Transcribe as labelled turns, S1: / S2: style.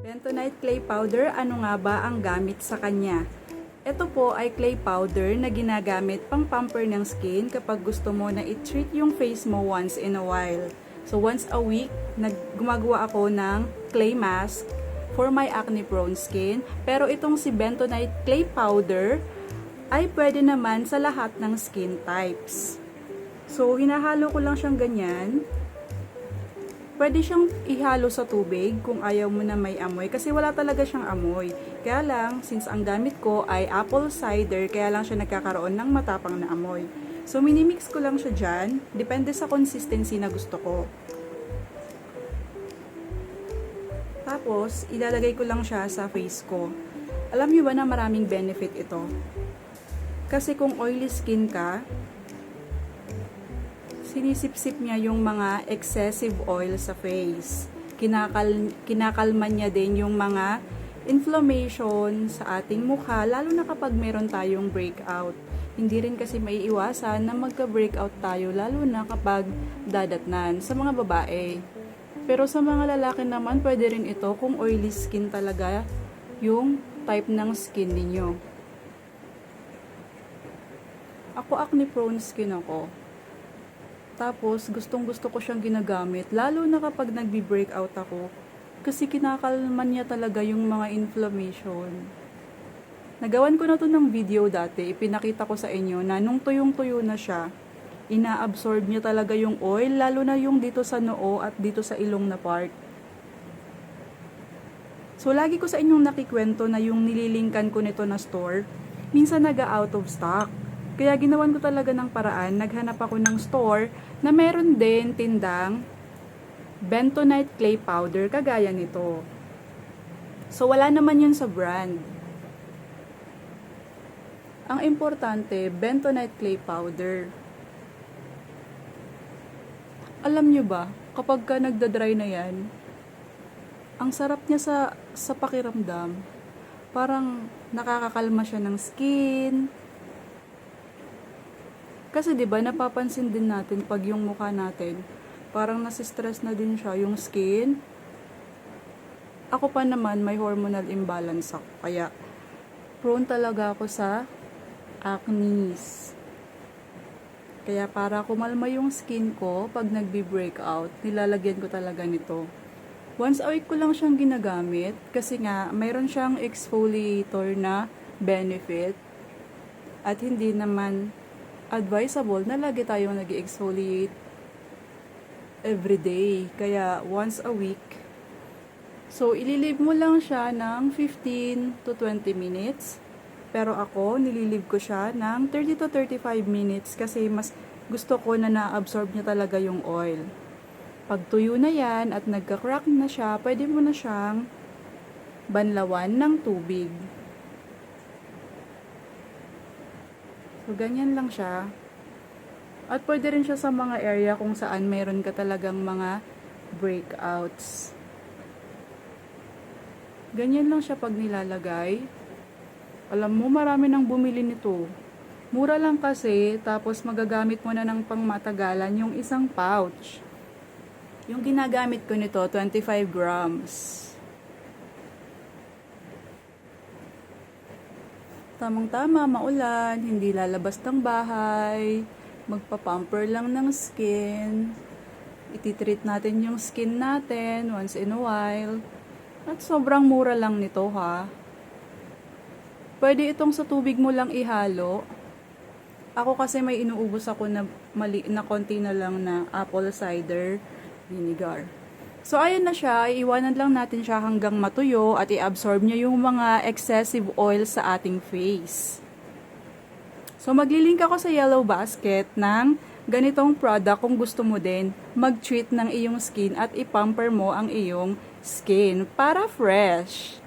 S1: Bentonite clay powder, ano nga ba ang gamit sa kanya? Ito po ay clay powder na ginagamit pang pamper ng skin kapag gusto mo na i-treat yung face mo once in a while. So once a week, gumagawa ako ng clay mask for my acne prone skin. Pero itong si Bentonite clay powder ay pwede naman sa lahat ng skin types. So hinahalo ko lang siyang ganyan. Pwede siyang ihalo sa tubig kung ayaw mo na may amoy kasi wala talaga siyang amoy. Kaya lang, since ang gamit ko ay apple cider, kaya lang siya nagkakaroon ng matapang na amoy. So, minimix ko lang siya dyan. Depende sa consistency na gusto ko. Tapos, ilalagay ko lang siya sa face ko. Alam niyo ba na maraming benefit ito? Kasi kung oily skin ka, sinisip-sip niya yung mga excessive oil sa face. Kinakalma niya din yung mga inflammation sa ating mukha, lalo na kapag meron tayong breakout. Hindi rin kasi maiiwasan na magka-breakout tayo, lalo na kapag dadatnan sa mga babae. Pero sa mga lalaki naman, pwede rin ito kung oily skin talaga yung type ng skin ninyo. Ako acne prone skin ako. Tapos, gustong-gusto ko siyang ginagamit, lalo na kapag nagbi-breakout ako. Kasi kinakalman niya talaga yung mga inflammation. Nagawan ko na to ng video dati, ipinakita ko sa inyo na nung tuyong-tuyo na siya, ina-absorb niya talaga yung oil, lalo na yung dito sa noo at dito sa ilong na part. So, lagi ko sa inyong nakikwento na yung nililingkan ko nito na store, minsan naga-out of stock. Kaya ginawan ko talaga ng paraan, naghanap ako ng store na meron din tindang Bentonite clay powder kagaya nito. So wala naman yun sa brand. Ang importante, Bentonite clay powder. Alam nyo ba, kapag ka nagda-dry na yan, ang sarap niya sa pakiramdam. Parang nakakakalma siya ng skin. Kasi 'di ba napapansin din natin pag yung mukha natin, parang nasi-stress na din siya yung skin. Ako pa naman may hormonal imbalance ako, kaya prone talaga ako sa acne. Kaya para kumalma yung skin ko pag nagbi-breakout, nilalagyan ko talaga nito. Once a week ko lang siyang ginagamit kasi nga mayroon siyang exfoliator na benefit at hindi naman advisable na lagi tayong nag-exfoliate everyday. Kaya, once a week. So, ililive mo lang siya ng 15 to 20 minutes. Pero ako, nililive ko siya ng 30 to 35 minutes kasi mas gusto ko na na-absorb niya talaga yung oil. Pag tuyo na yan at nagka-crack na siya, pwede mo na siyang banlawan ng tubig. So, ganyan lang siya. At pwede rin siya sa mga area kung saan mayroon ka talagang mga breakouts. Ganyan lang siya pag nilalagay. Alam mo, marami nang bumili nito. Mura lang kasi, tapos magagamit mo na ng pangmatagalan yung isang pouch. Yung ginagamit ko nito, 25 grams. Tamang-tama, maulan, hindi lalabas ng bahay, magpa-pamper lang ng skin, ititreat natin yung skin natin once in a while, at sobrang mura lang nito ha. Pwede itong sa tubig mo lang ihalo. Ako kasi may inuubos ako na mali na konti na lang na apple cider vinegar. So, ayan na siya. Iiwanan lang natin siya hanggang matuyo at i-absorb niya yung mga excessive oil sa ating face. So, maglilink ako sa Yellow Basket ng ganitong product kung gusto mo din mag-treat ng iyong skin at i-pamper mo ang iyong skin para fresh.